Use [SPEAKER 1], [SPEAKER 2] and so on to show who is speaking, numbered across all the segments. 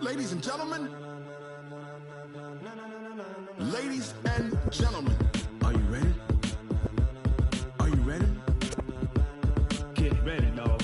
[SPEAKER 1] Ladies and gentlemen. Ladies and gentlemen. Are you ready? Are you ready? Get ready, dog.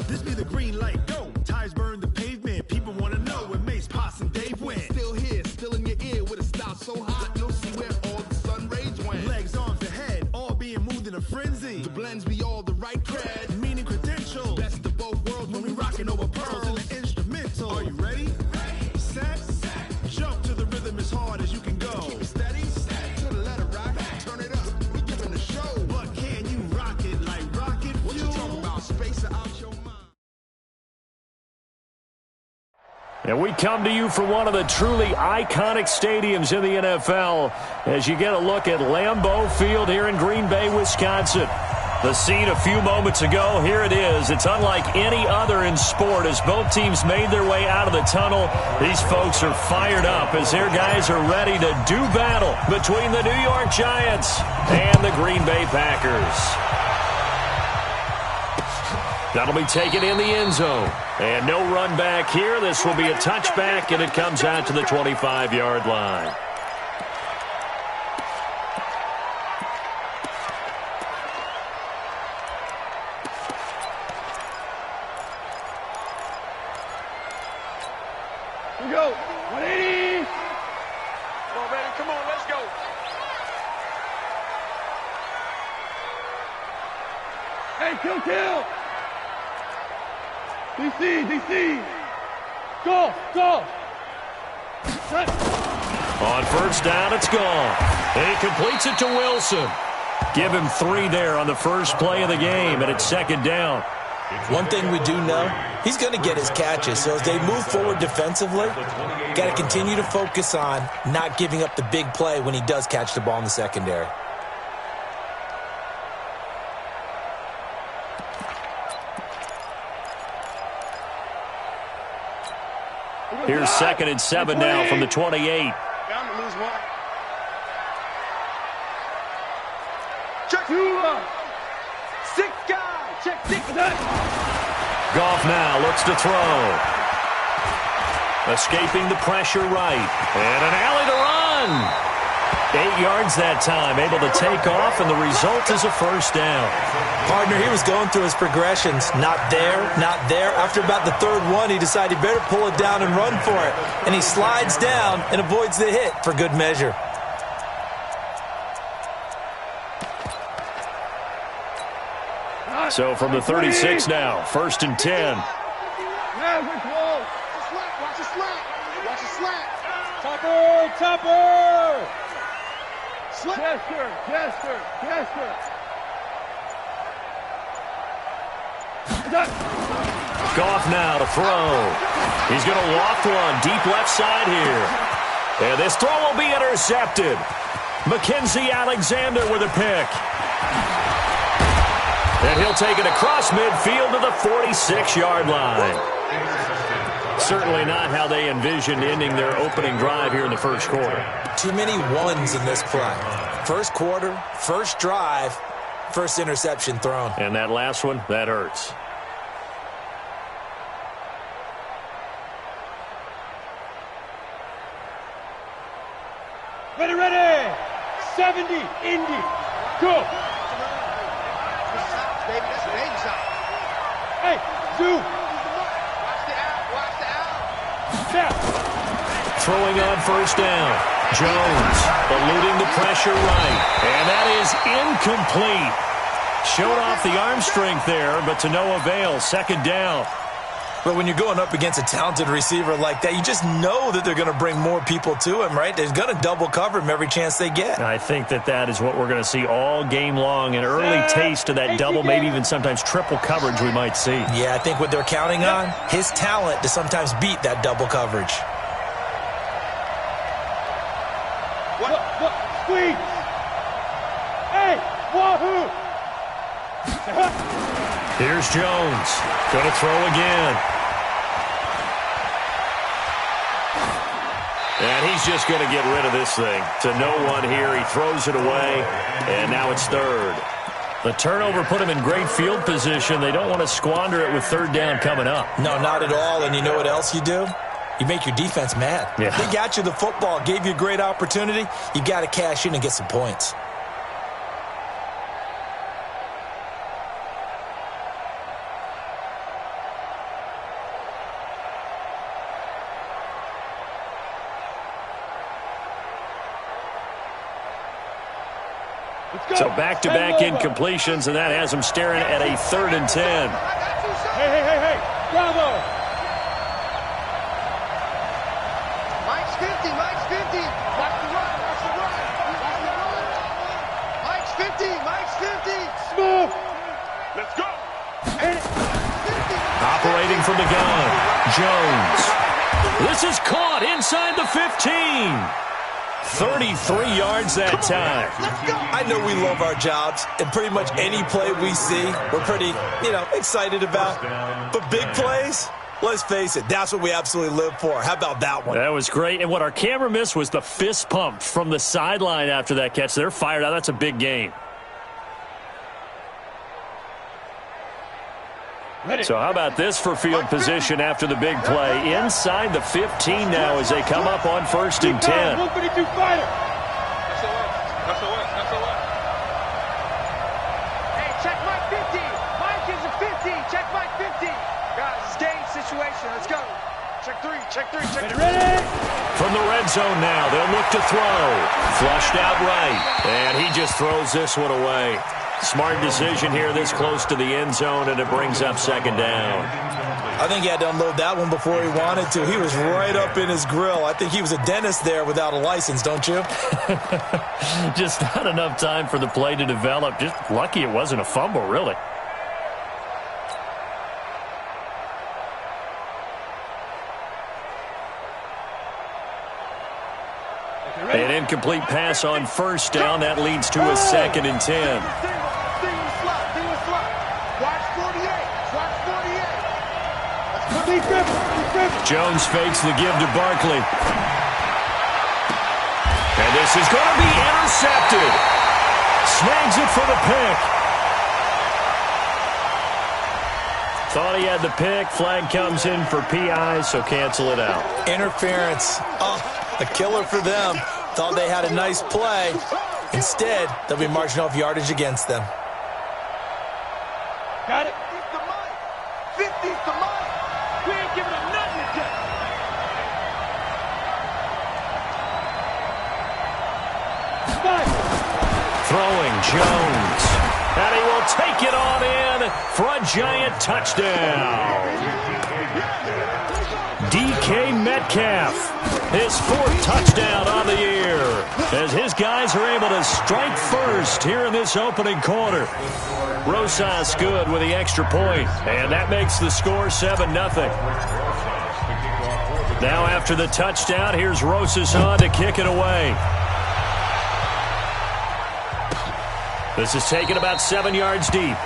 [SPEAKER 1] This be the green light, go. Tires burn the pavement. People want to know where Mace, Poss, and Dave went. Still here, still in your ear with a style so hot, you'll see where all the sun rays went. Legs, arms, the head, all being moved in a frenzy. The blends be all the right cred, meaning credentials. Best of both worlds when we rockin' over pearls in the instrumental. Are you ready? Ready. Set. Jump to the rhythm as hard as you can go. Keep it steady. To the letter right. Turn it up. We giving the show. But can you rock it like rocket fuel? What you talking about? Space out your mind.
[SPEAKER 2] And we come to you from one of the truly iconic stadiums in the NFL as you get a look at Lambeau Field here in Green Bay, Wisconsin. The scene a few moments ago, here it is. It's unlike any other in sport as both teams made their way out of the tunnel. These folks are fired up as their guys are ready to do battle between the New York Giants and the Green Bay Packers. That'll be taken in the end zone. And no run back here. This will be a touchback, and it comes out to the 25-yard line.
[SPEAKER 3] Here we go. 180. Come on, baby. Come on, let's go. Hey, kill. DC. Go.
[SPEAKER 2] On first down, it's gone. And he completes it to Wilson. Give him 3 there on the first play of the game, and it's second down.
[SPEAKER 4] One thing we do know, he's going to get his catches. So as they move forward defensively, got to continue to focus on not giving up the big play when he does catch the ball in the secondary.
[SPEAKER 2] Here's 2nd and 7 now from the 28.
[SPEAKER 3] Bound to lose one. Check. 6 guys. Check 6.
[SPEAKER 2] Goff now looks to throw. Escaping the pressure right. And an alley to run. 8 yards that time, able to take off, and the result is a first down.
[SPEAKER 4] Partner, he was going through his progressions. Not there. After about the 3rd one, he decided he better pull it down and run for it. And he slides down and avoids the hit for good measure.
[SPEAKER 2] So from the 36 now, 1st and 10.
[SPEAKER 3] Yeah, we're close. Watch the slant. Topper. Gesture.
[SPEAKER 2] Goff now to throw. He's going to loft one deep left side here. And this throw will be intercepted. Mackenzie Alexander with a pick. And he'll take it across midfield to the 46-yard line. Certainly not how they envisioned ending their opening drive here in the first quarter.
[SPEAKER 4] Too many ones in this play. First quarter, first drive, first interception thrown.
[SPEAKER 2] And that last one, that hurts.
[SPEAKER 3] Ready. 70, Indy. Go. David, that's a baby shot. Hey, Zoo. Watch the out. Step.
[SPEAKER 2] Throwing on first down. Jones eluding the pressure right. And that is incomplete. Showed off the arm strength there, but to no avail. Second down.
[SPEAKER 4] But when you're going up against a talented receiver like that, you just know that they're going to bring more people to him, right? They're going to double cover him every chance they get.
[SPEAKER 2] I think that is what we're going to see all game long, an early taste of that double, maybe even sometimes triple coverage we might see.
[SPEAKER 4] Yeah, I think what they're counting on, his talent to sometimes beat that double coverage.
[SPEAKER 3] What? Squeeze! Hey! Wahoo!
[SPEAKER 2] Here's Jones. Going to throw again. And he's just going to get rid of this thing. To no one here. He throws it away, and now it's third. The turnover put him in great field position. They don't want to squander it with third down coming up.
[SPEAKER 4] No, not at all. And you know what else you do? You make your defense mad.
[SPEAKER 2] Yeah.
[SPEAKER 4] They got you the football, gave you a great opportunity. You got to cash in and get some points.
[SPEAKER 2] So back-to-back incompletions, and that has him staring at a 3rd and 10.
[SPEAKER 3] Hey, bravo!
[SPEAKER 5] Mike's 50, Mike's 50. Watch the run, watch the run. Mike's 50, Mike's 50.
[SPEAKER 3] Smooth! Let's go!
[SPEAKER 2] Operating from the gun, Jones. This is caught inside the 15. 33 yards that time.
[SPEAKER 4] I know we love our jobs, and pretty much any play we see, we're pretty, excited about. But big plays, let's face it, that's what we absolutely live for. How about that one?
[SPEAKER 2] That was great. And what our camera missed was the fist pump from the sideline after that catch. They're fired out. That's a big game. So how about this for field position after the big play? Inside the 15 now as they come up on 1st and 10.
[SPEAKER 3] 152 fighter.
[SPEAKER 5] Hey, check Mike 50. Mike is a 50. Check Mike 50. Guys, it's game situation. Let's go. Check three.
[SPEAKER 3] Ready?
[SPEAKER 2] From the red zone now, they'll look to throw. Flushed out right, and he just throws this one away. Smart decision here this close to the end zone, and it brings up 2nd down.
[SPEAKER 4] I think he had to unload that one before he wanted to. He was right up in his grill. I think he was a dentist there without a license, don't you?
[SPEAKER 2] Just not enough time for the play to develop. Just lucky it wasn't a fumble, really. An incomplete pass on 1st down. That leads to a 2nd and 10. Jones fakes the give to Barkley. And this is going to be intercepted. Snags it for the pick. Thought he had the pick. Flag comes in for PI, so cancel it out.
[SPEAKER 4] Interference. Oh, a killer for them. Thought they had a nice play. Instead, they'll be marching off yardage against them.
[SPEAKER 3] Got it.
[SPEAKER 5] 50's the Mike.
[SPEAKER 3] We ain't giving him nothing today.
[SPEAKER 2] Throwing Jones. And he will take it on in for a giant touchdown. DK Metcalf, his 4th touchdown on the year, as his guys are able to strike first here in this opening quarter. Rosas good with the extra point, and that makes the score 7-0. Now after the touchdown, here's Rosas on to kick it away. This is taken about 7 yards deep.
[SPEAKER 5] Get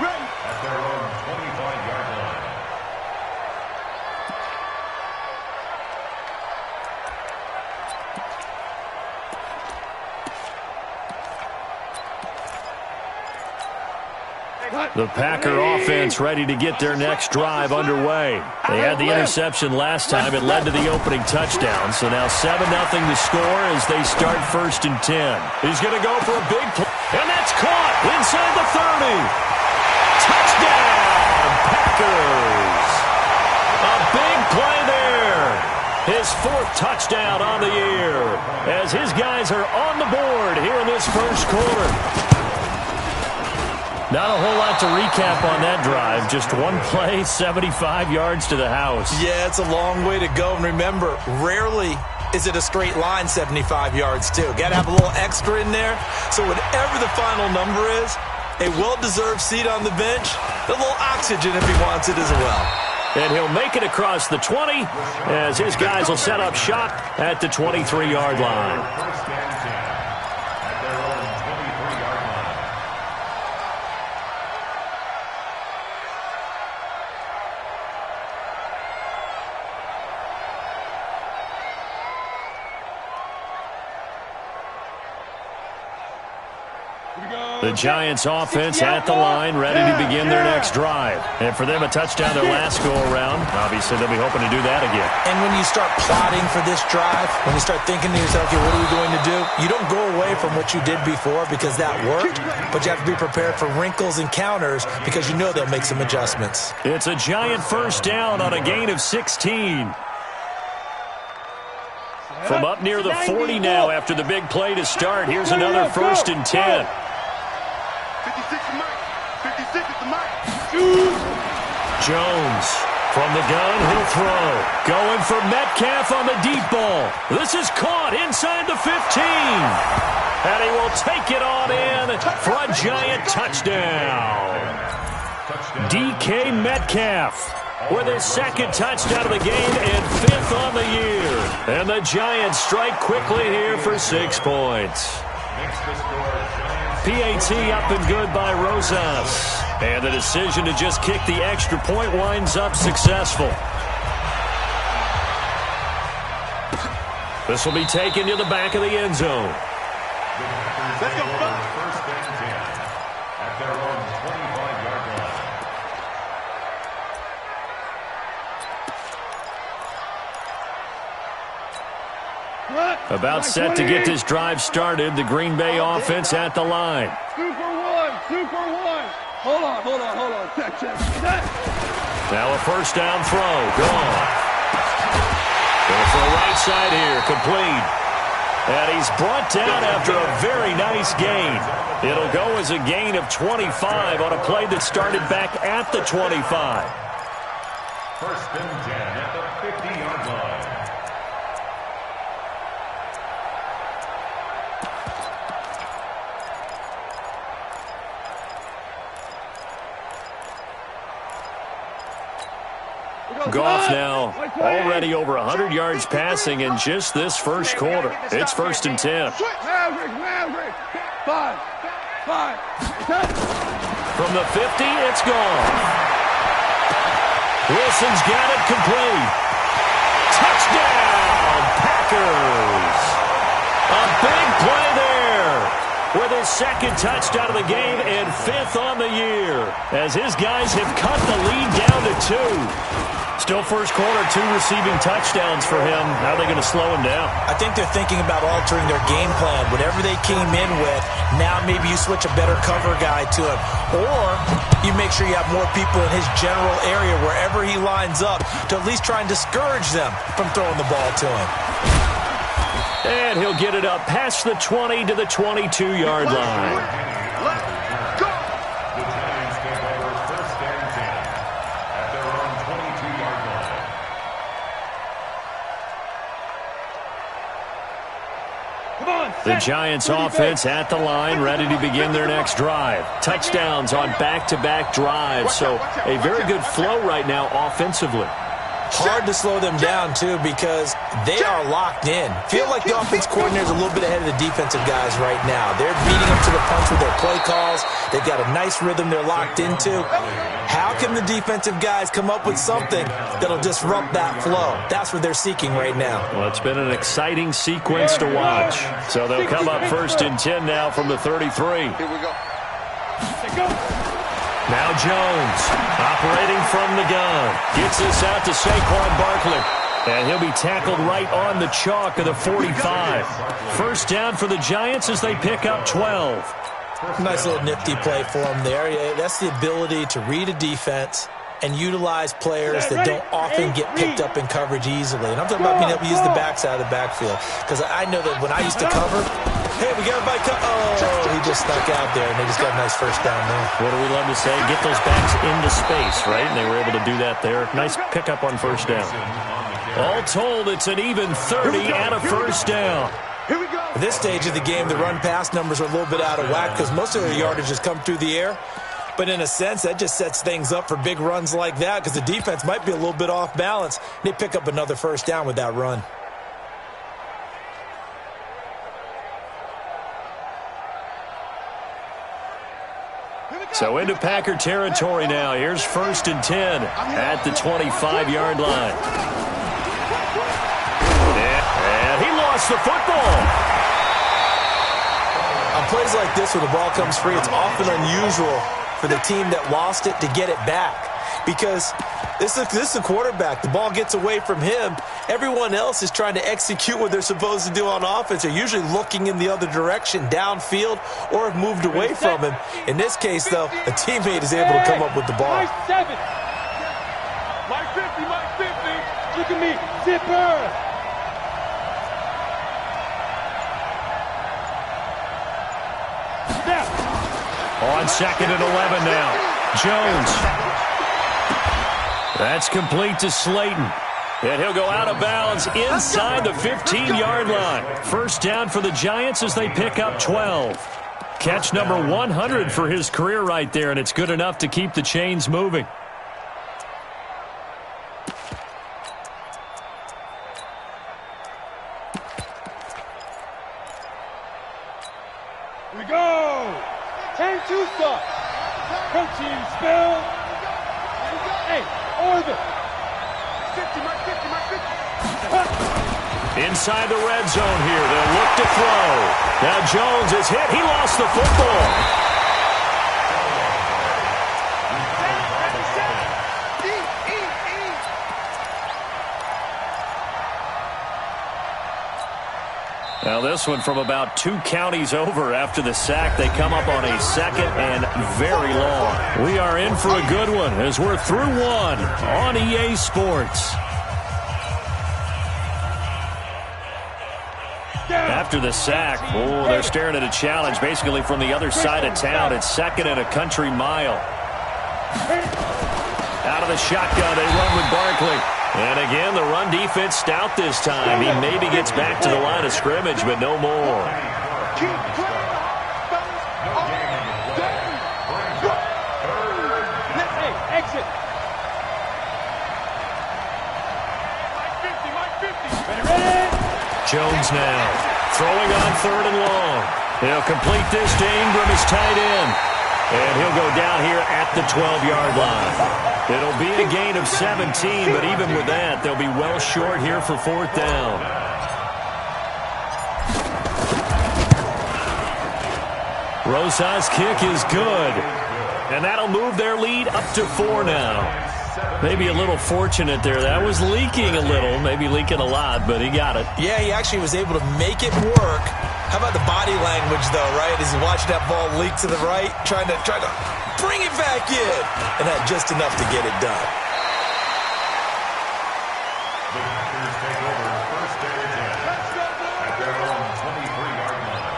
[SPEAKER 5] ready.
[SPEAKER 1] At their own 25-yard line.
[SPEAKER 2] The Packer offense ready to get their next drive underway. They had the interception last time. It led to the opening touchdown. So now 7-0 the score as they start 1st and 10. He's going to go for a big play. And that's caught inside the 30. Touchdown, Packers. A big play there. His 4th touchdown on the year as his guys are on the board here in this first quarter. Not a whole lot to recap on that drive. Just one play, 75 yards to the house.
[SPEAKER 4] Yeah, it's a long way to go. And remember, rarely is it a straight line 75 yards, too. Got to have a little extra in there. So whatever the final number is, a well-deserved seat on the bench, a little oxygen if he wants it as well.
[SPEAKER 2] And he'll make it across the 20 as his guys will set up shop at the 23-yard line. The Giants offense at the line, ready to begin their next drive. And for them, a touchdown their last go-around. Obviously, they'll be hoping to do that again.
[SPEAKER 4] And when you start plotting for this drive, when you start thinking to yourself, okay, what are we going to do? You don't go away from what you did before because that worked, but you have to be prepared for wrinkles and counters because you know they'll make some adjustments.
[SPEAKER 2] It's a Giant first down on a gain of 16. From up near the 40 now after the big play to start. Here's another 1st and 10.
[SPEAKER 3] 56 is Mike. 56 is the Mike.
[SPEAKER 2] Jones from the gun. He'll throw. Going for Metcalf on the deep ball. This is caught inside the 15. And he will take it on in for a Giant touchdown. DK Metcalf with his 2nd touchdown of the game and 5th on the year. And the Giants strike quickly here for 6 points. PAT up and good by Rosas. And the decision to just kick the extra point winds up successful. This will be taken to the back of the end zone.
[SPEAKER 3] Let's go,
[SPEAKER 1] First and 10 at their own 25-yard line.
[SPEAKER 2] About set to get this drive started. The Green Bay offense at the line.
[SPEAKER 5] Super one. Hold on. Check.
[SPEAKER 2] Now a first down throw. Gone. Going for the right side here. Complete. And he's brought down after a very nice gain. It'll go as a gain of 25 on a play that started back at the 25.
[SPEAKER 1] First and 10 at the 50-yard line.
[SPEAKER 2] Goff now already over 100 yards passing in just this first quarter. It's 1st and 10.
[SPEAKER 5] Maverick. 5.
[SPEAKER 2] From the 50, it's gone. Wilson's got it complete. Touchdown, Packers. A big play there with his 2nd touchdown of the game and 5th on the year as his guys have cut the lead down to 2. Still first quarter, 2 receiving touchdowns for him. How are they going to slow him down?
[SPEAKER 4] I think they're thinking about altering their game plan. Whatever they came in with, now maybe you switch a better cover guy to him. Or you make sure you have more people in his general area wherever he lines up to at least try and discourage them from throwing the ball to him.
[SPEAKER 2] And he'll get it up past the 20 to the 22-yard line.
[SPEAKER 3] Let's go.
[SPEAKER 1] The Giants take over 1st and 10 at their own 22-yard line.
[SPEAKER 2] The Giants offense at the line, ready to begin their next drive. Touchdowns on back-to-back drives, so a very good flow right now offensively.
[SPEAKER 4] Hard to slow them down, too, because they are locked in. Feel like the offense coordinator is a little bit ahead of the defensive guys right now. They're beating them to the punch with their play calls. They've got a nice rhythm they're locked into. How can the defensive guys come up with something that'll disrupt that flow? That's what they're seeking right now.
[SPEAKER 2] Well, it's been an exciting sequence to watch. So they'll come up 1st and 10 now from the 33.
[SPEAKER 3] Here we go.
[SPEAKER 2] Now Jones, operating from the gun. Gets this out to Saquon Barkley. And he'll be tackled right on the chalk of the 45. First down for the Giants as they pick up 12.
[SPEAKER 4] Nice little nifty play for him there. That's the ability to read a defense and utilize players that don't often get picked up in coverage easily. And I'm talking about being able to use the backside of the backfield. Because I know that when I used to cover, hey, we got everybody he just snuck out there, and they just got a nice first down there.
[SPEAKER 2] What do we love to say? Get those backs into space, right? And they were able to do that there. Nice pickup on first down. All told, it's an even 30 and a first down.
[SPEAKER 3] Here we go.
[SPEAKER 4] At this stage of the game, the run-pass numbers are a little bit out of whack because most of their yardage has come through the air. But in a sense, that just sets things up for big runs like that because the defense might be a little bit off balance. They pick up another first down with that run.
[SPEAKER 2] So into Packer territory now. Here's 1st and 10 at the 25-yard line. And he lost the football.
[SPEAKER 4] A plays like this where the ball comes free, it's often unusual for the team that lost it to get it back. Because this is a quarterback. The ball gets away from him. Everyone else is trying to execute what they're supposed to do on offense. They're usually looking in the other direction, downfield, or have moved away from him. In this case, though, a teammate is able to come up with the ball.
[SPEAKER 5] My 7. My 50, my 50. Look at me, zipper. Snap.
[SPEAKER 2] On 2nd and 11 now. Jones. That's complete to Slayton. And he'll go out of bounds inside the 15-yard line. First down for the Giants as they pick up 12. Catch number 100 for his career right there, and it's good enough to keep the chains moving.
[SPEAKER 5] Here we go. 10-2 stop. Coaching spell. Hey, orbit. 50, my 50, my 50.
[SPEAKER 2] Inside the red zone here. They'll look to throw. Now Jones is hit. He lost the football. Now this one from about 2 counties over after the sack. They come up on a 2nd and very long. We are in for a good one as we're through 1 on EA Sports. After the sack, they're staring at a challenge basically from the other side of town. It's 2nd and a country mile. Out of the shotgun, they run with Barkley. And again, the run defense stout this time. He maybe gets back to the line of scrimmage, but no more.
[SPEAKER 5] Exit.
[SPEAKER 2] Jones now throwing on 3rd and long. He'll complete this to Ingram as tight end. And he'll go down here at the 12-yard line. It'll be a gain of 17, but even with that, they'll be well short here for 4th down. Rosa's kick is good. And that'll move their lead up to 4 now. Maybe a little fortunate there. That was leaking a little, maybe leaking a lot, but he got it.
[SPEAKER 4] Yeah, he actually was able to make it work. How about the body language, though, right? As he watched that ball leak to the right, trying to bring it back in, and had just enough to get it done.
[SPEAKER 1] The Packers take over 1st and 10 at their own 23-yard line.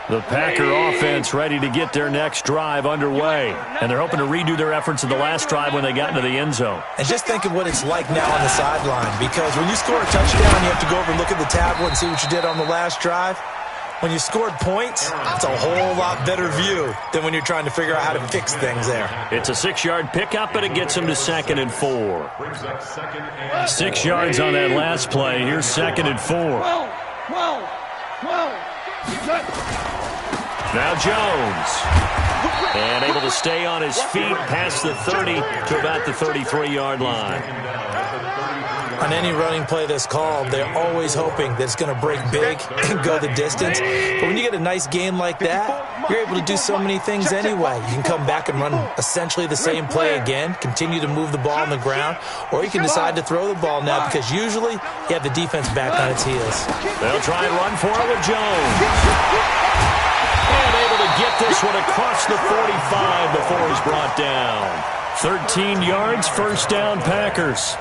[SPEAKER 2] The Packer offense ready to get their next drive underway. And they're hoping to redo their efforts of the last drive when they got into the end zone.
[SPEAKER 4] And just think of what it's like now on the sideline. Because when you score a touchdown, you have to go over and look at the tablet and see what you did on the last drive. When you scored points, it's a whole lot better view than when you're trying to figure out how to fix things there.
[SPEAKER 2] It's a 6-yard pickup, but it gets them to 2nd and 4. 6 yards on that last play. Here's 2nd and 4. Now Jones. And able to stay on his feet past the 30 to about the 33-yard line.
[SPEAKER 4] On any running play that's called, they're always hoping that it's going to break big and go the distance. But when you get a nice gain like that, you're able to do so many things anyway. You can come back and run essentially the same play again, continue to move the ball on the ground, or you can decide to throw the ball now because usually you have the defense back on its heels.
[SPEAKER 2] They'll try and run for it with Jones. And able to get this one across the 45 before he's brought down. 13 yards, 1st down Packers.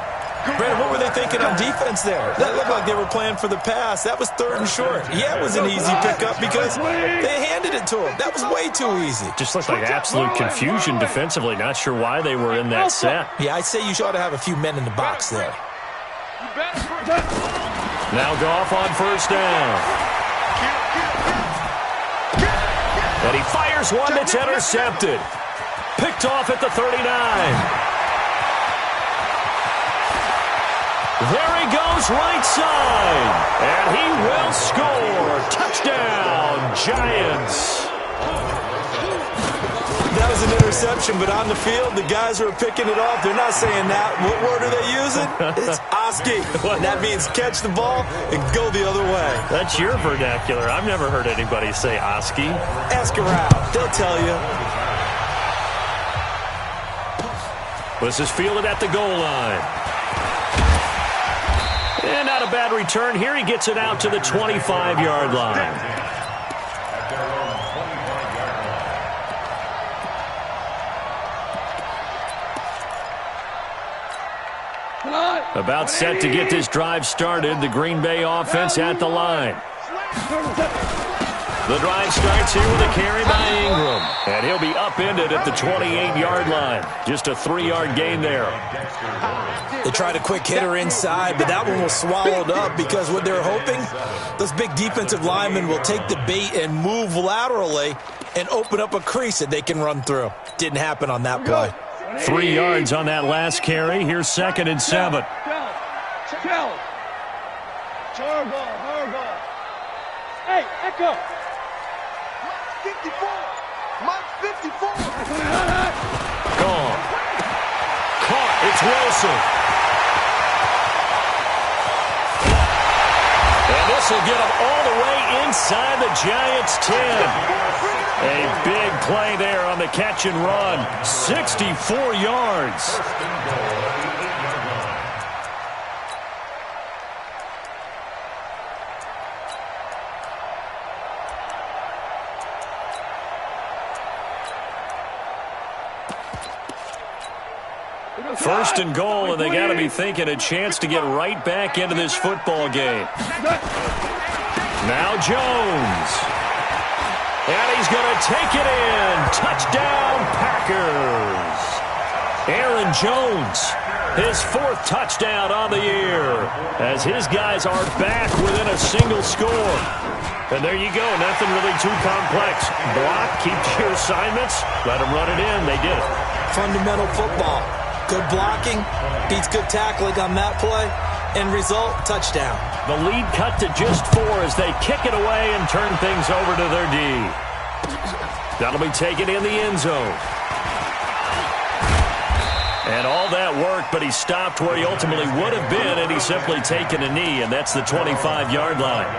[SPEAKER 4] Brandon, what were they thinking on defense there? That looked like they were playing for the pass. That was 3rd and short. Yeah, it was an easy pickup because they handed it to him. That was way too ezy.
[SPEAKER 2] Just looked like absolute confusion defensively. Not sure why they were in that set.
[SPEAKER 4] Yeah, I'd say you ought to have a few men in the box there.
[SPEAKER 2] Now Goff on 1st down. And he fires one that's intercepted. Picked off at the 39. There he goes right side. And he will score. Touchdown, Giants.
[SPEAKER 4] That was an interception, but on the field, the guys who are picking it off, they're not saying that. What word are they using? It's Oski. That means catch the ball and go the other way.
[SPEAKER 2] That's your vernacular. I've never heard anybody say Oski.
[SPEAKER 4] Ask around. They'll tell you.
[SPEAKER 2] This is fielded at the goal line. And not a bad return here. He gets it out to the 25-yard line. About set to get this drive started. The Green Bay offense at the line. The drive starts here with a carry by Ingram. And he'll be upended at the 28-yard line. Just a 3-yard gain there.
[SPEAKER 4] They tried a quick hitter inside, but that one was swallowed up because what they're hoping, those big defensive linemen will take the bait and move laterally and open up a crease that they can run through. Didn't happen on that play.
[SPEAKER 2] 3 yards on that last carry. Here's 2nd and 7.
[SPEAKER 5] Hey, Echo. Mike 54. Mike 54.
[SPEAKER 2] Gone. Caught. It's Wilson. And this will get him all the way inside the Giants' 10. A big play there on the catch and run. 64 yards. First and goal, and they got to be thinking a chance to get right back into this football game. Now Jones. And he's going to take it in. Touchdown, Packers. Aaron Jones, his 4th touchdown on the year, as his guys are back within a single score. And there you go, nothing really too complex. Block, keep your assignments, let them run it in. They did it.
[SPEAKER 4] Fundamental football. Good blocking, beats good tackling on that play. End result, touchdown.
[SPEAKER 2] The lead cut to just 4 as they kick it away and turn things over to their D. That'll be taken in the end zone. And all that work, but he stopped where he ultimately would have been, and he's simply taken a knee, and that's the 25-yard line.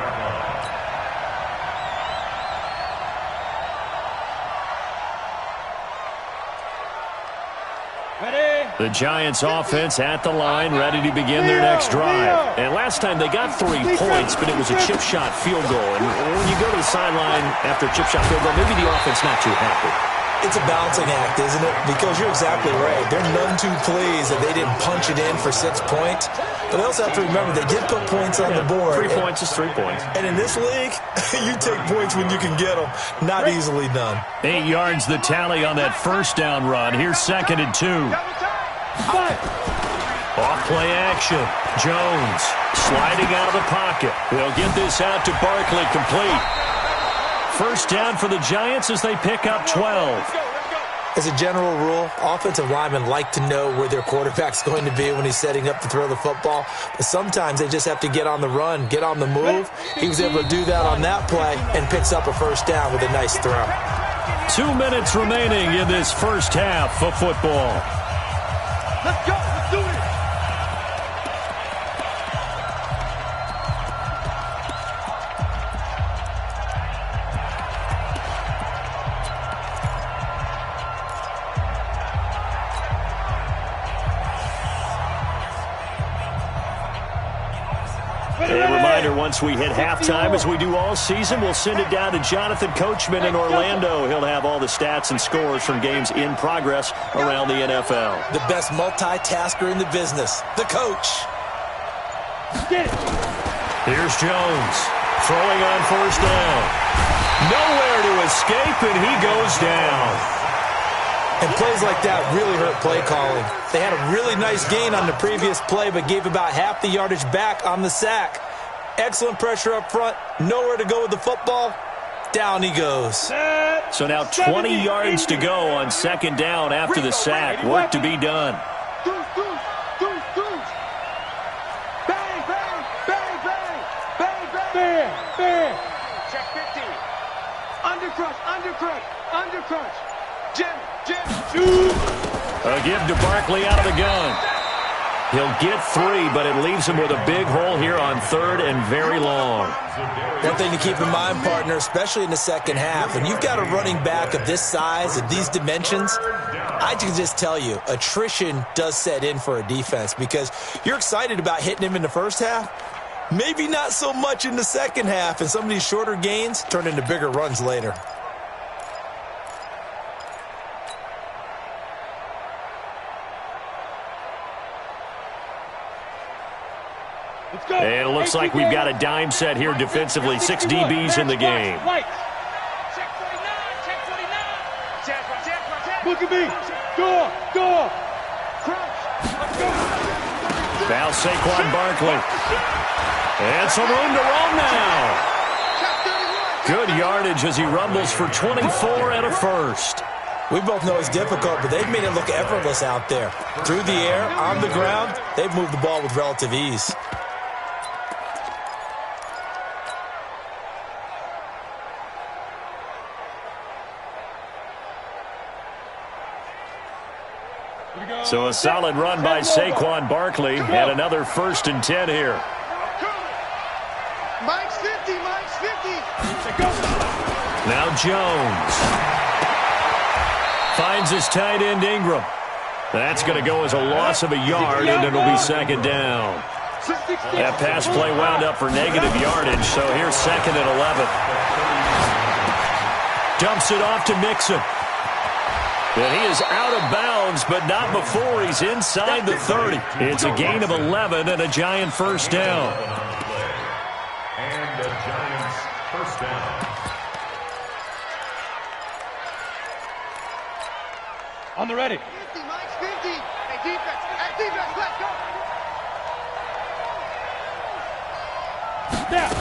[SPEAKER 2] The Giants offense at the line, ready to begin their next drive. And last time they got 3 points, but it was a chip shot field goal. And when you go to the sideline after a chip shot field goal, maybe the offense not too happy.
[SPEAKER 4] It's a balancing act, isn't it? Because you're exactly right. They're none too pleased that they didn't punch it in for 6 points. But they also have to remember they did put points on the board.
[SPEAKER 2] 3 points is 3 points.
[SPEAKER 4] And in this league, you take points when you can get them. Not easily done.
[SPEAKER 2] 8 yards the tally on that first down run. Here's 2nd and 2. Off play action. Jones sliding out of the pocket. They'll get this out to Barkley, complete. First down for the Giants as they pick up 12.
[SPEAKER 4] As a general rule, offensive linemen like to know where their quarterback's going to be when he's setting up to throw the football. But sometimes they just have to get on the run, get on the move. He was able to do that on that play and picks up a first down with a nice throw.
[SPEAKER 2] 2 minutes remaining in this first half of football.
[SPEAKER 5] Let's go. Let's do it.
[SPEAKER 2] A reminder, once we hit halftime, as we do all season, we'll send it down to Jonathan Coachman in Orlando. He'll have all the stats and scores from games in progress around the NFL.
[SPEAKER 4] The best multitasker in the business, the coach.
[SPEAKER 2] Here's Jones, throwing on first down. Nowhere to escape, and he goes down.
[SPEAKER 4] And plays like that really hurt play calling. They had a really nice gain on the previous play, but gave about half the yardage back on the sack. Excellent pressure up front. Nowhere to go with the football. Down he goes.
[SPEAKER 2] So now 20 yards to go on second down after the sack. Work to be done.
[SPEAKER 5] Bang, bang, bang, bang, bang, bang. Bang. Check 50. Undercrush, undercrush, undercrush.
[SPEAKER 2] A give to Barkley out of the gun. He'll get 3, but it leaves him with a big hole here on 3rd and very long.
[SPEAKER 4] One thing to keep in mind, partner, especially in the second half, when you've got a running back of this size and these dimensions, I can just tell you, attrition does set in for a defense because you're excited about hitting him in the first half, maybe not so much in the second half, and some of these shorter gains turn into bigger runs later.
[SPEAKER 2] And it looks like we've got a dime set here defensively. 6 DBs in the game.
[SPEAKER 5] Look at me. Door.
[SPEAKER 2] Now Saquon Barkley. And some room to roam now. Good yardage as he rumbles for 24 and a first.
[SPEAKER 4] We both know it's difficult, but they've made it look effortless out there. Through the air, on the ground, they've moved the ball with relative ease.
[SPEAKER 2] So a solid run by Saquon Barkley and another 1st and 10 here.
[SPEAKER 3] Mike's 50.
[SPEAKER 2] Now Jones. Finds his tight end Ingram. That's going to go as a loss of a yard, and it'll be 2nd down. That pass play wound up for negative yardage, so here's 2nd and 11. Dumps it off to Mixon. And he is out of bounds, but not before he's inside the 30. It's a gain of 11 and a Giant first down.
[SPEAKER 1] And the Giants first down.
[SPEAKER 5] On the ready.
[SPEAKER 3] 50, Mike's 50. Hey, defense, let's go.
[SPEAKER 5] Snap.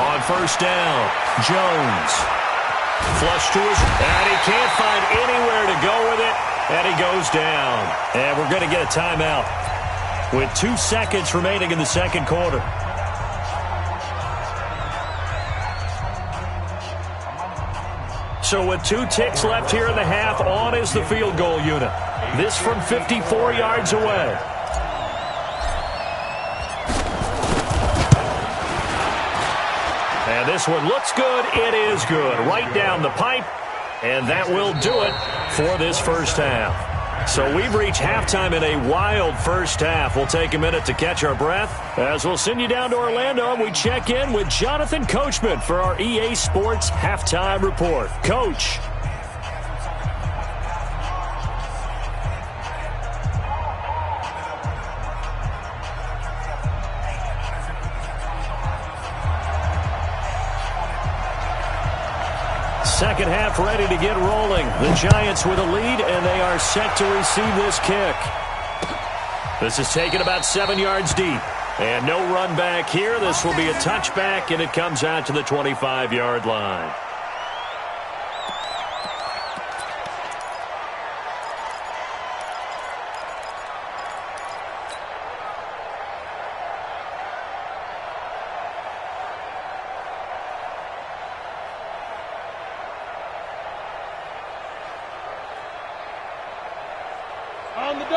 [SPEAKER 2] On first down, Jones. Flush to his, and he can't find anywhere to go with it, and he goes down. And we're going to get a timeout with 2 seconds remaining in the second quarter. So with 2 ticks left here in the half, on is the field goal unit. This from 54 yards away. And this one looks good. It is good. Right down the pipe. And that will do it for this first half. So we've reached halftime in a wild first half. We'll take a minute to catch our breath as we'll send you down to Orlando and we check in with Jonathan Coachman for our EA Sports Halftime Report. Coach. Second half ready to get rolling. The Giants with a lead, and they are set to receive this kick. This is taken about 7 yards deep. And no run back here. This will be a touchback, and it comes out to the 25-yard line.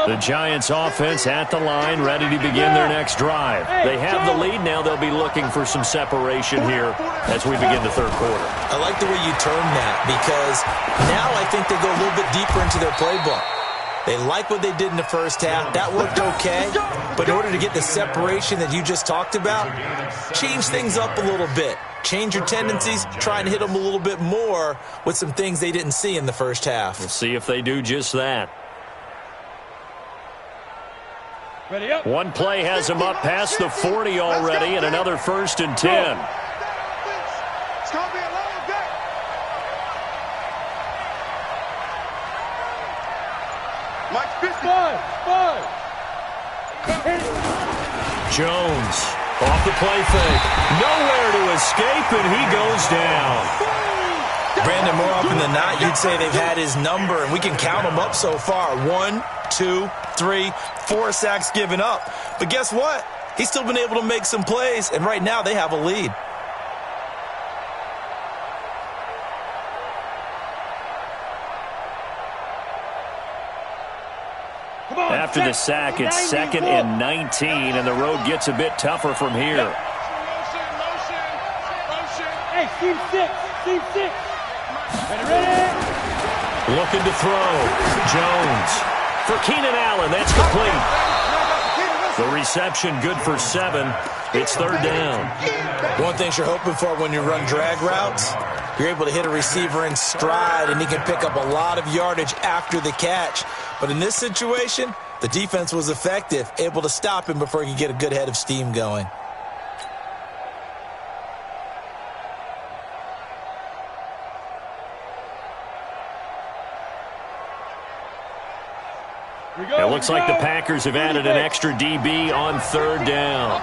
[SPEAKER 2] The Giants offense at the line, ready to begin their next drive. They have the lead. Now they'll be looking for some separation here as we begin the third quarter.
[SPEAKER 4] I like the way you term that because now I think they go a little bit deeper into their playbook. They like what they did in the first half. That worked okay. But in order to get the separation that you just talked about, change things up a little bit. Change your tendencies, try and hit them a little bit more with some things they didn't see in the first half.
[SPEAKER 2] We'll see if they do just that. One play has him up past the 40 already, and another 1st and 10.
[SPEAKER 3] It's going to be a long day. Mike's 50. Five.
[SPEAKER 2] Jones off the play fake. Nowhere to escape, and he goes down.
[SPEAKER 4] Brandon, more often than not, you'd say they've had his number, and we can count them up so far. 1, 2, 3, 4 sacks given up. But guess what? He's still been able to make some plays, and right now they have a lead.
[SPEAKER 2] After the sack, it's 2nd and 19, and the road gets a bit tougher from here.
[SPEAKER 5] Hey, team 6. Team 6. Ready?
[SPEAKER 2] Looking to throw. Jones. For Keenan Allen, that's complete. The reception good for 7. It's 3rd down.
[SPEAKER 4] One thing you're hoping for when you run drag routes, you're able to hit a receiver in stride, and he can pick up a lot of yardage after the catch. But in this situation, the defense was effective, able to stop him before he could get a good head of steam going.
[SPEAKER 2] It looks like the Packers have added an extra DB on 3rd down.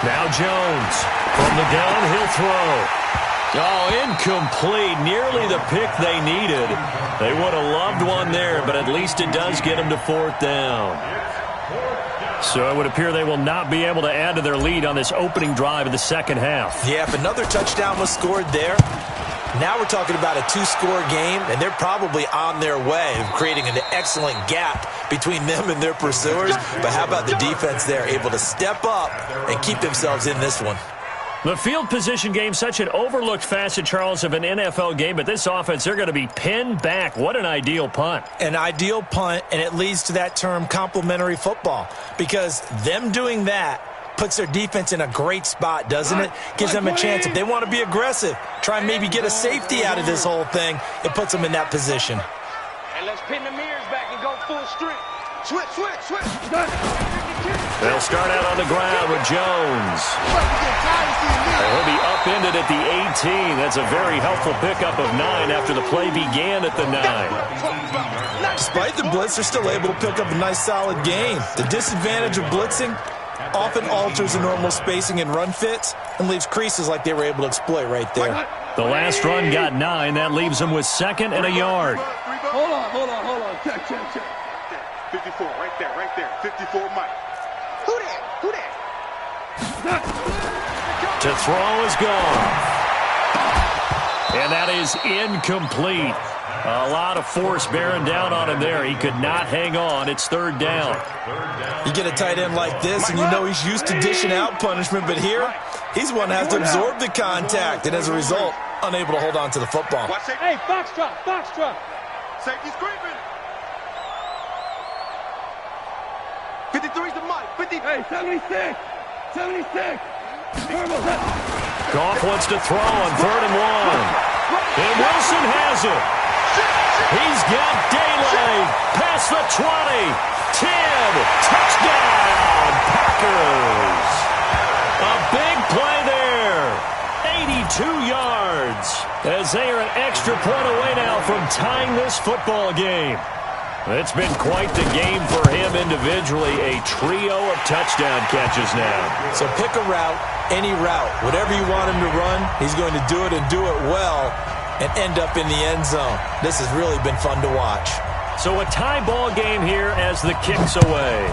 [SPEAKER 2] Now Jones from the downhill throw. Oh, incomplete. Nearly the pick they needed. They would have loved one there, but at least it does get them to 4th down. So it would appear they will not be able to add to their lead on this opening drive of the second half.
[SPEAKER 4] Yeah, if another touchdown was scored there, now we're talking about a 2-score game, and they're probably on their way of creating an excellent gap between them and their pursuers. But how about the defense there, able to step up and keep themselves in this one?
[SPEAKER 2] The field position game, such an overlooked facet, Charles, of an NFL game, but this offense, they're going to be pinned back. What an ideal punt.
[SPEAKER 4] An ideal punt, and it leads to that term complementary football, because them doing that puts their defense in a great spot, doesn't it? Gives them a chance. If they want to be aggressive, try and maybe get a safety out of this whole thing, it puts them in that position.
[SPEAKER 5] And let's pin the mirrors back and go full strength. Switch.
[SPEAKER 2] They'll start out on the ground with Jones. He'll be upended at the 18. That's a very helpful pickup of 9 after the play began at the 9.
[SPEAKER 4] Despite the blitz, they're still able to pick up a nice solid gain. The disadvantage of blitzing often alters the normal spacing and run fits and leaves creases like they were able to exploit right there.
[SPEAKER 2] The last run got 9. That leaves them with 2nd and a yard.
[SPEAKER 3] Hold on. Check. 54, right there. 54, Mike. Who that?
[SPEAKER 2] To throw is gone. And that is incomplete. A lot of force bearing down on him there. He could not hang on. It's 3rd down.
[SPEAKER 4] You get a tight end like this, and you know he's used to dishing out punishment, but here, he's the one that has to absorb the contact, and as a result, unable to hold on to the football.
[SPEAKER 5] Hey, box drop.
[SPEAKER 3] Safety's creeping. 53's the Mike. 50.
[SPEAKER 5] Hey, 76.
[SPEAKER 2] Goff wants to throw on 3rd and 1. And Wilson has it. He's got daylight. Past the 20. 10. Touchdown, Packers. A big play there. 82 yards. As they are an extra point away now from tying this football game. It's been quite the game for him individually. A trio of touchdown catches now.
[SPEAKER 4] So pick a route, any route. Whatever you want him to run, he's going to do it and do it well and end up in the end zone. This has really been fun to watch.
[SPEAKER 2] So a tie ball game here as the kick's away.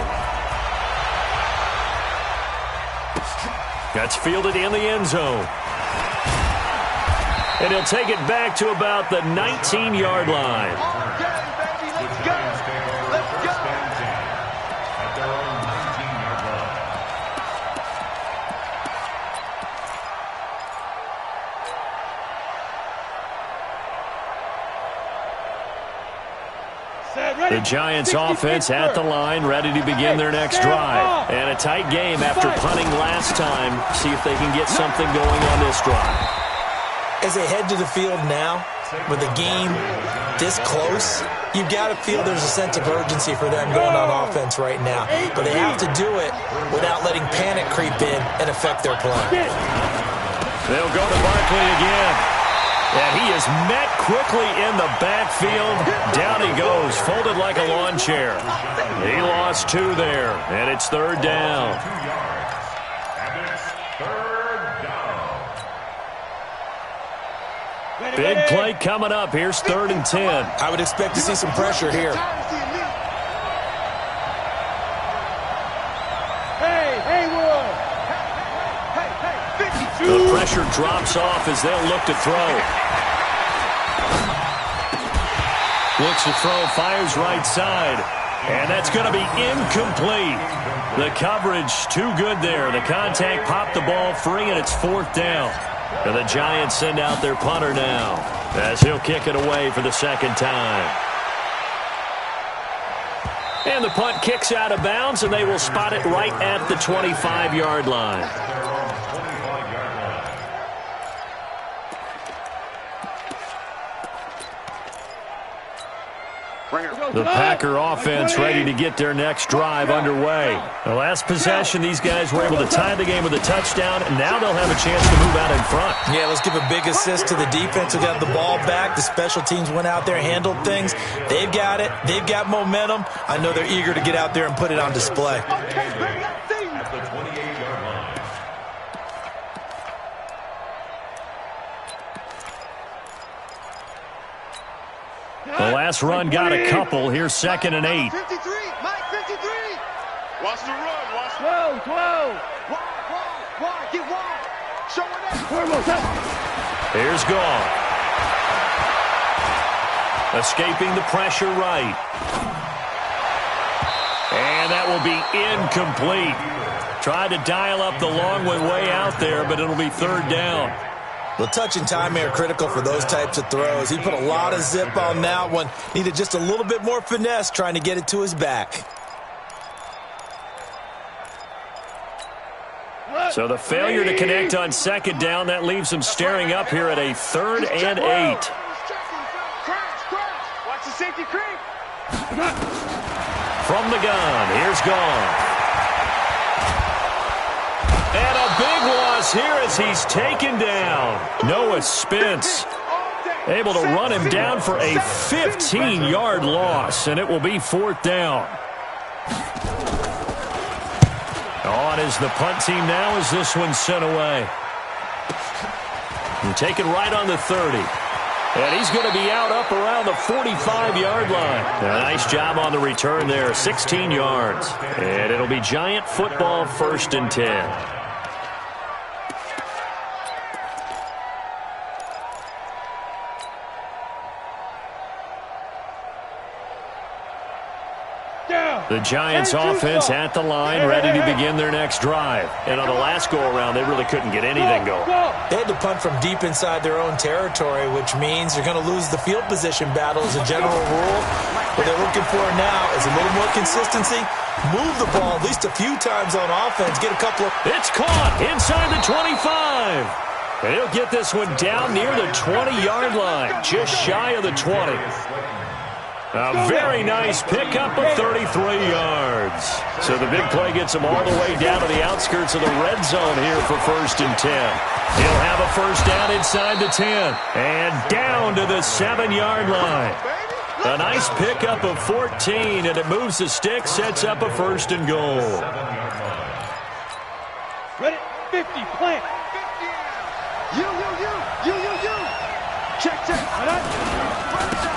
[SPEAKER 2] That's fielded in the end zone. And he'll take it back to about the 19-yard line. The Giants offense at the line, ready to begin their next drive. And a tight game after punting last time. See if they can get something going on this drive.
[SPEAKER 4] As they head to the field now, with the game this close, you've got to feel there's a sense of urgency for them going on offense right now. But they have to do it without letting panic creep in and affect their play.
[SPEAKER 2] They'll go to Barkley again. And he is met quickly in the backfield. Down he goes, folded like a lawn chair. He lost 2 there, and it's 3rd down. Big play coming up. Here's 3rd and 10.
[SPEAKER 4] I would expect to see some pressure here.
[SPEAKER 5] Hey, Haywood. Hey,
[SPEAKER 2] The pressure drops off as they'll look to throw. Looks to throw, fires right side. And that's going to be incomplete. The coverage too good there. The contact popped the ball free, and it's 4th down. And the Giants send out their punter now as he'll kick it away for the 2nd time. And the punt kicks out of bounds, and they will spot it right at the 25-yard line. The Packer offense ready to get their next drive underway. The last possession, these guys were able to tie the game with a touchdown, and now they'll have a chance to move out in front.
[SPEAKER 4] Yeah, let's give a big assist to the defense who got the ball back. The special teams went out there, handled things. They've got it. They've got momentum. I know they're eager to get out there and put it on display.
[SPEAKER 1] At the 28-yard line.
[SPEAKER 2] The last run got a couple. Here's 2nd and 8.
[SPEAKER 3] 53, Mike 53.
[SPEAKER 1] Watch the run. Watch the
[SPEAKER 5] Whoa, whoa.
[SPEAKER 3] Wide, get wide. Showing up.
[SPEAKER 2] Here's Gall. Escaping the pressure right. And that will be incomplete. Tried to dial up the long way out there, but it'll be 3rd down.
[SPEAKER 4] Well, touch and time are critical for those types of throws. He put a lot of zip on that one. Needed just a little bit more finesse trying to get it to his back.
[SPEAKER 2] So the failure to connect on 2nd down, that leaves him staring up here at a 3rd and 8.
[SPEAKER 5] Watch the safety creep.
[SPEAKER 2] From the gun, here's Gall. And a big loss here as he's taken down. Noah Spence able to run him down for a 15-yard loss, and it will be 4th down. On is the punt team now as this one's sent away. And taken right on the 30. And he's going to be out up around the 45-yard line. A nice job on the return there, 16 yards. And it'll be Giant football, 1st and 10. The Giants offense at the line, ready to begin their next drive. And on the last go-around, they really couldn't get anything going.
[SPEAKER 4] They had to punt from deep inside their own territory, which means you're going to lose the field position battle as a general rule. What they're looking for now is a little more consistency. Move the ball at least a few times on offense. Get a couple of...
[SPEAKER 2] It's caught inside the 25. And he'll get this one down near the 20-yard line, just shy of the 20. A very nice pickup of 33 yards. So the big play gets him all the way down to the outskirts of the red zone here for 1st and 10. He'll have a 1st down inside the 10. And down to the 7-yard line. A nice pickup of 14, and it moves the stick, sets up a 1st and goal.
[SPEAKER 5] Ready, 50, plant.
[SPEAKER 3] You. Check.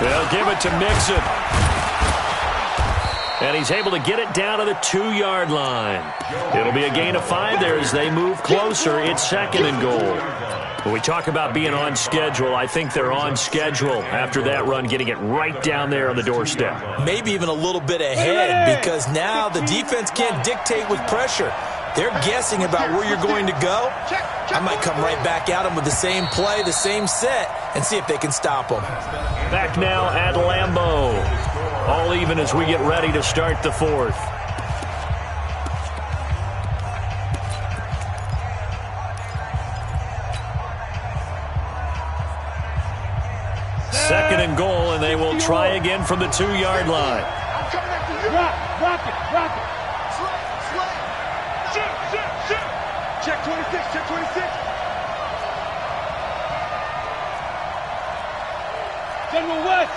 [SPEAKER 2] They'll give it to Mixon. And he's able to get it down to the 2-yard line. It'll be a gain of 5 there as they move closer. It's 2nd and goal. When we talk about being on schedule, I think they're on schedule after that run, getting it right down there on the doorstep.
[SPEAKER 4] Maybe even a little bit ahead, because now the defense can't dictate with pressure. They're guessing about where you're going to go. I might come right back at them with the same play, the same set, and see if they can stop them.
[SPEAKER 2] Back now at Lambeau. All even as we get ready to start the 4th. Second and goal, and they will try again from the 2-yard line.
[SPEAKER 5] Rock it.
[SPEAKER 3] Check 26.
[SPEAKER 5] General West.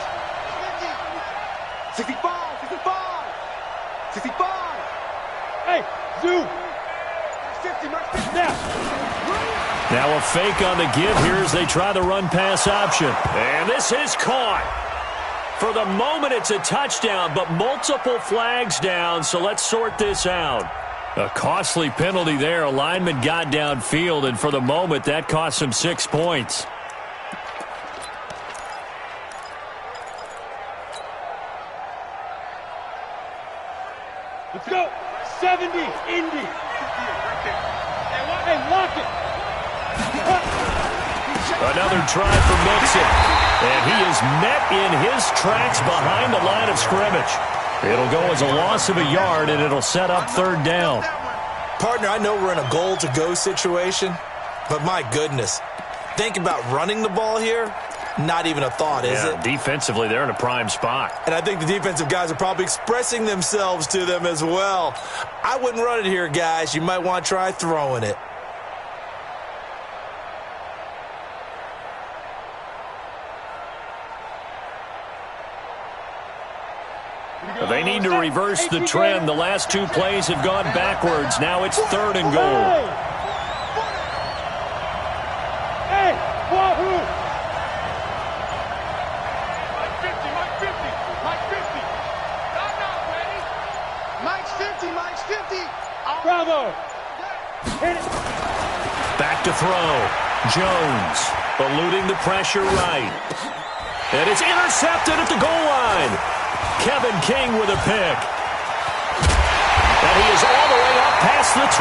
[SPEAKER 3] 65.
[SPEAKER 5] Hey, Zoo.
[SPEAKER 3] 50,
[SPEAKER 2] Now a fake on the give here as they try the run-pass option. And this is caught. For the moment, it's a touchdown, but multiple flags down, so let's sort this out. A costly penalty there. A lineman got downfield, and for the moment, that cost him 6 points.
[SPEAKER 6] Let's go. 70, Indy. Hey, lock it.
[SPEAKER 2] Another try for Mixon. And he is met in his tracks behind the line of scrimmage. It'll go as a loss of a yard, and it'll set up 3rd down.
[SPEAKER 4] Partner, I know we're in a goal-to-go situation, but my goodness. Think about running the ball here. Not even a thought, is it?
[SPEAKER 2] Defensively, they're in a prime spot.
[SPEAKER 4] And I think the defensive guys are probably expressing themselves to them as well. I wouldn't run it here, guys. You might want to try throwing it.
[SPEAKER 2] They need to reverse the trend. The last 2 plays have gone backwards. Now it's 3rd and goal.
[SPEAKER 6] Hey, wahoo!
[SPEAKER 3] Mike 50, Mike 50, Mike 50. I'm not ready. Mike's 50, Mike's 50.
[SPEAKER 6] Bravo! Hit it.
[SPEAKER 2] Back to throw. Jones eluding the pressure right. And it's intercepted at the goal line. Kevin King with a pick. And he is all the way up past the 25.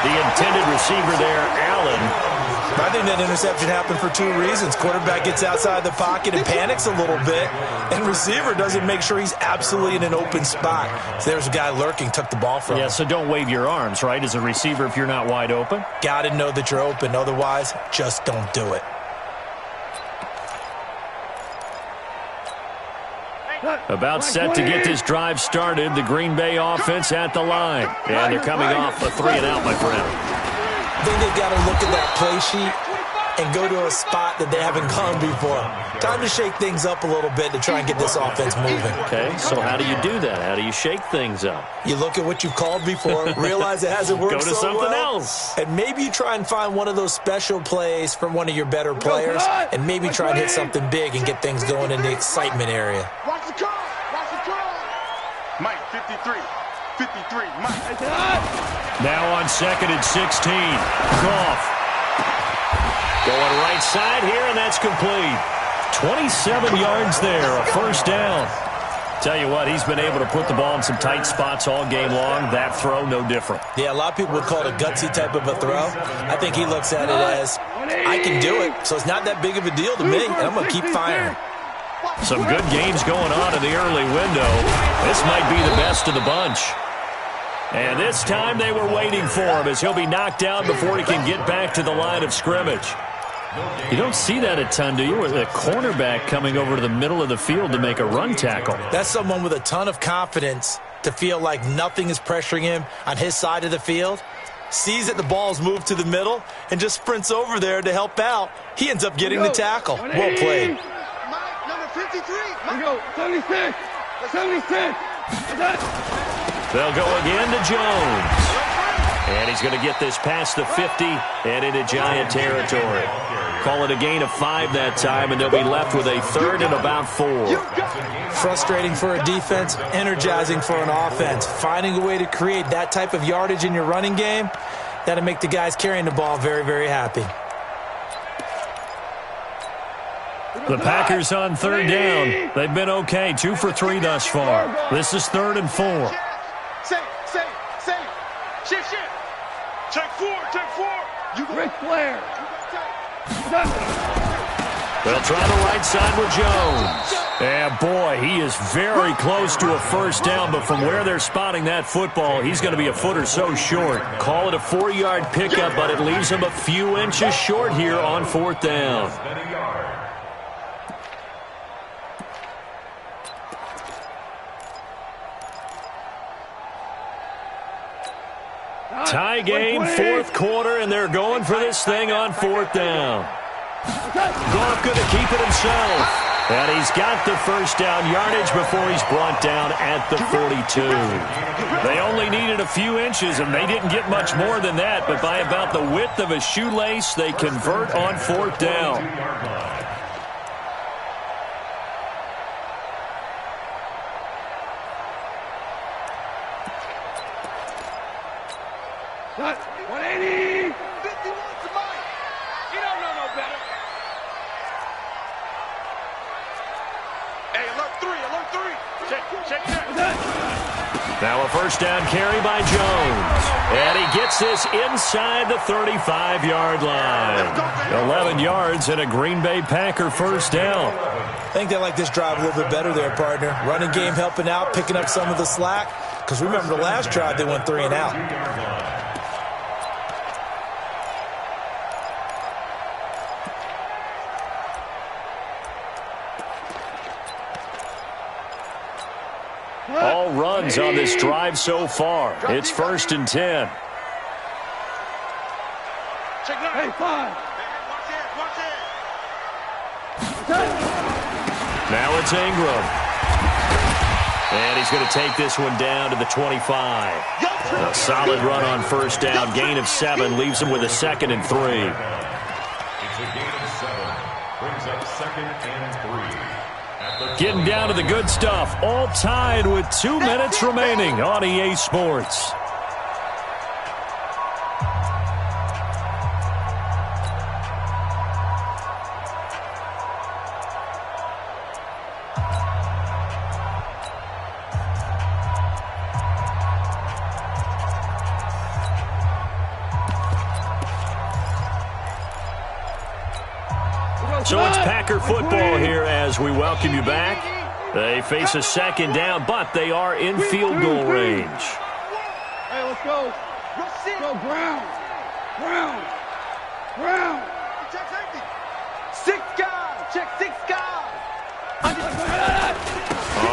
[SPEAKER 2] The intended receiver there, Allen.
[SPEAKER 4] I think that interception happened for 2 reasons. Quarterback gets outside the pocket and panics a little bit, and receiver doesn't make sure he's absolutely in an open spot. So there's a guy lurking, took the ball from him.
[SPEAKER 2] Yeah, so don't wave your arms, right, as a receiver if you're not wide open.
[SPEAKER 4] Got to know that you're open. Otherwise, just don't do it.
[SPEAKER 2] About set to get this drive started. The Green Bay offense at the line. And they're coming off a 3-and-out, my friend.
[SPEAKER 4] I think they've got to look at that play sheet and go to a spot that they haven't gone before. Time to shake things up a little bit to try and get this offense moving.
[SPEAKER 2] Okay, so how do you do that? How do you shake things up?
[SPEAKER 4] You look at what you've called before, realize it hasn't worked
[SPEAKER 2] Go to
[SPEAKER 4] so
[SPEAKER 2] something
[SPEAKER 4] well,
[SPEAKER 2] else.
[SPEAKER 4] and maybe you try and find one of those special plays from one of your better players, and maybe try and hit something big and get things going in the excitement area.
[SPEAKER 3] Watch the call. Watch the call. Mike 53. 53. Mike.
[SPEAKER 2] Now on 2nd and 16. Goff. Going right side here, and that's complete. 27 yards there, a 1st down. Tell you what, he's been able to put the ball in some tight spots all game long. That throw, no different.
[SPEAKER 4] Yeah, a lot of people would call it a gutsy type of a throw. I think he looks at it as, I can do it, so it's not that big of a deal to me, and I'm going to keep firing.
[SPEAKER 2] Some good games going on in the early window. This might be the best of the bunch. And this time they were waiting for him as he'll be knocked down before he can get back to the line of scrimmage. You don't see that a ton, do you? With a cornerback coming over to the middle of the field to make a run tackle.
[SPEAKER 4] That's someone with a ton of confidence to feel like nothing is pressuring him on his side of the field. Sees that the ball's moved to the middle and just sprints over there to help out. He ends up getting the tackle. Well played.
[SPEAKER 3] Mike, number 53.
[SPEAKER 6] We go. 76. 76.
[SPEAKER 2] They'll go again to Jones. And he's going to get this past the 50 and into Giant territory. Call it a gain of 5 that time, and they'll be left with a 3rd and about 4.
[SPEAKER 4] Frustrating for a defense, energizing for an offense. Finding a way to create that type of yardage in your running game, that'll make the guys carrying the ball very, very happy.
[SPEAKER 2] The Packers on 3rd down. They've been okay, 2 for 3 thus far. This is 3rd and 4.
[SPEAKER 3] Say. Shift. Check 4. You go.
[SPEAKER 6] Ric Flair.
[SPEAKER 2] They'll try the right side with Jones. And boy, he is very close to a 1st down, but from where they're spotting that football, he's going to be a foot or so short. Call it a 4-yard pickup, but it leaves him a few inches short here on 4th down. Tie game, 4th quarter, and they're going for this thing on 4th down. Goff going to keep it himself. And he's got the 1st down yardage before he's brought down at the 42. They only needed a few inches, and they didn't get much more than that, but by about the width of a shoelace, they convert on 4th down. first down carry by Jones. And he gets this inside the 35-yard line. 11 yards and a Green Bay Packer first down.
[SPEAKER 4] I think they like this drive a little bit better there, partner. Running game helping out, picking up some of the slack. Because remember the last drive, they went 3 and out.
[SPEAKER 2] All runs on this drive so far. It's 1st and 10.
[SPEAKER 6] Hey, 5.
[SPEAKER 2] Now it's Ingram. And he's going to take this one down to the 25. A solid run on first down. Gain of 7 leaves him with a 2nd and 3.
[SPEAKER 7] It's a gain of 7. Brings up 2nd and 3.
[SPEAKER 2] Getting down to the good stuff. All tied with 2 minutes remaining on EA Sports. So it's Packer football here as we welcome you back. They face a 2nd down, but they are in field goal range.
[SPEAKER 6] Hey, let's go. Go, Brown. Brown. Brown.
[SPEAKER 5] Check safety. 6 guys. Check 6 guys.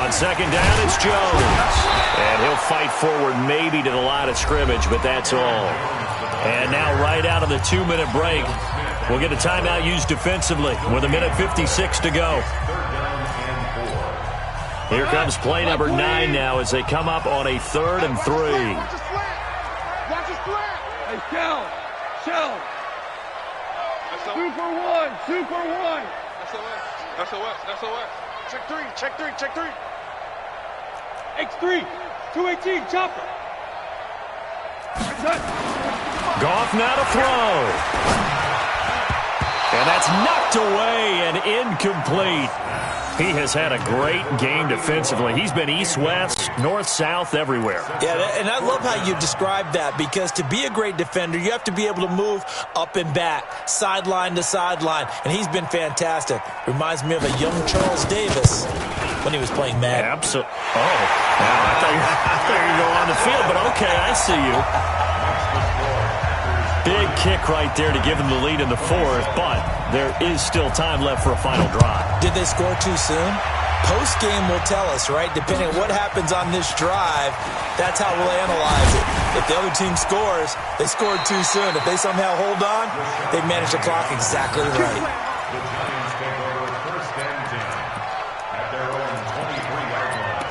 [SPEAKER 2] On 2nd down, it's Jones. And he'll fight forward maybe to the line of scrimmage, but that's all. And now right out of the 2-minute break, we'll get a timeout used defensively with 1:56 to go. Here comes play number 9 now as they come up on a 3rd and 3.
[SPEAKER 5] Watch the slant. Watch the slant.
[SPEAKER 6] Hey, Shell. Super 1.
[SPEAKER 3] SOS. Check 3.
[SPEAKER 6] X3. 218. Chopper.
[SPEAKER 2] Goff now to throw. And that's knocked away and incomplete. He has had a great game defensively. He's been east-west, north-south, everywhere.
[SPEAKER 4] Yeah, and I love how you described that, because to be a great defender, you have to be able to move up and back, sideline to sideline, and he's been fantastic. Reminds me of a young Charles Davis when he was playing Madden.
[SPEAKER 2] Absolutely. Oh, I thought you were going to go on the field, but okay, I see you. Big kick right there to give him the lead in the 4th, but there is still time left for a final drive.
[SPEAKER 4] Did they score too soon? Post-game will tell us, right? Depending on what happens on this drive, that's how we'll analyze it. If the other team scores, they scored too soon. If they somehow hold on, they manage the clock exactly right.
[SPEAKER 7] The Giants take over 1st and 10 at their own 23-yard line.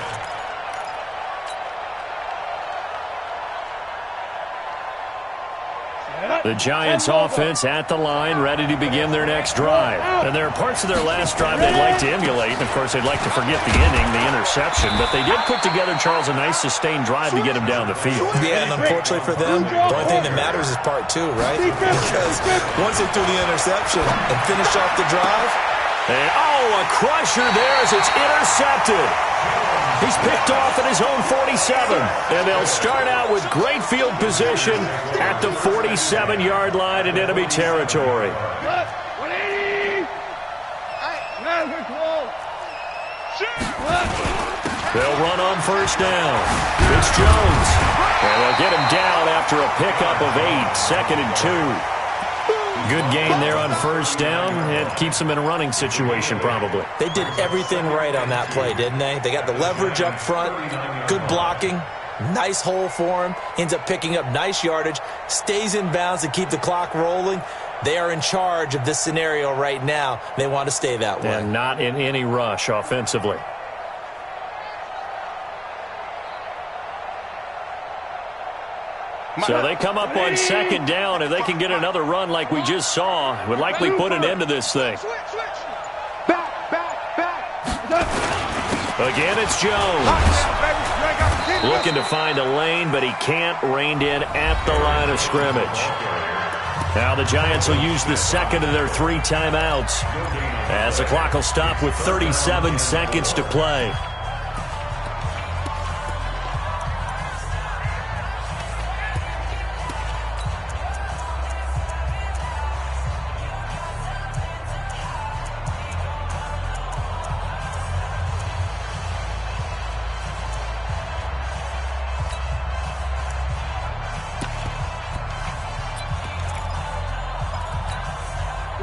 [SPEAKER 2] The Giants offense at the line, ready to begin their next drive. And there are parts of their last drive they'd like to emulate. And, of course, they'd like to forget the inning, the interception. But they did put together, Charles, a nice sustained drive to get him down the field.
[SPEAKER 4] Yeah, and unfortunately for them, the only thing that matters is part 2, right? Because once they threw the interception and finished off the drive.
[SPEAKER 2] And, a crusher there as it's intercepted. He's picked off at his own 47. And they'll start out with great field position at the 47-yard line in enemy territory.
[SPEAKER 6] 180. We're close.
[SPEAKER 2] They'll run on first down. It's Jones. And they'll get him down after a pickup of 8, 2nd and 2. Good gain there on first down. It keeps them in a running situation, probably.
[SPEAKER 4] They did everything right on that play, didn't they? They got the leverage up front, good blocking, nice hole for him, ends up picking up nice yardage, stays in bounds to keep the clock rolling. They are in charge of this scenario right now. They want to stay that way.
[SPEAKER 2] And not in any rush offensively. So they come up on 2nd down. If they can get another run like we just saw, it would likely put an end to this thing. Again, it's Jones. Looking to find a lane, but he can't. Reined in at the line of scrimmage. Now the Giants will use the 2nd of their 3 timeouts as the clock will stop with 37 seconds to play.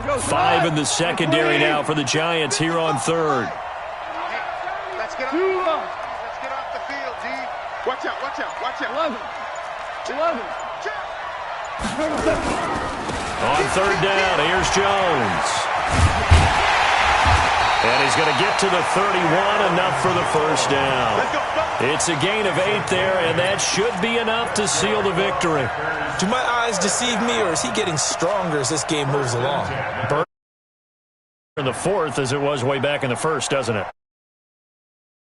[SPEAKER 2] 5 in the secondary now for the Giants here on third.
[SPEAKER 3] Hey, let's get off the field, D. Watch out, watch out, watch out.
[SPEAKER 6] 11.
[SPEAKER 2] On third down, here's Jones. And he's going to get to the 31, enough for the first down. It's a gain of 8 there, and that should be enough to seal the victory.
[SPEAKER 4] Do my eyes deceive me, or is he getting stronger as this game moves along?
[SPEAKER 2] In the fourth as it was way back in the first, doesn't it?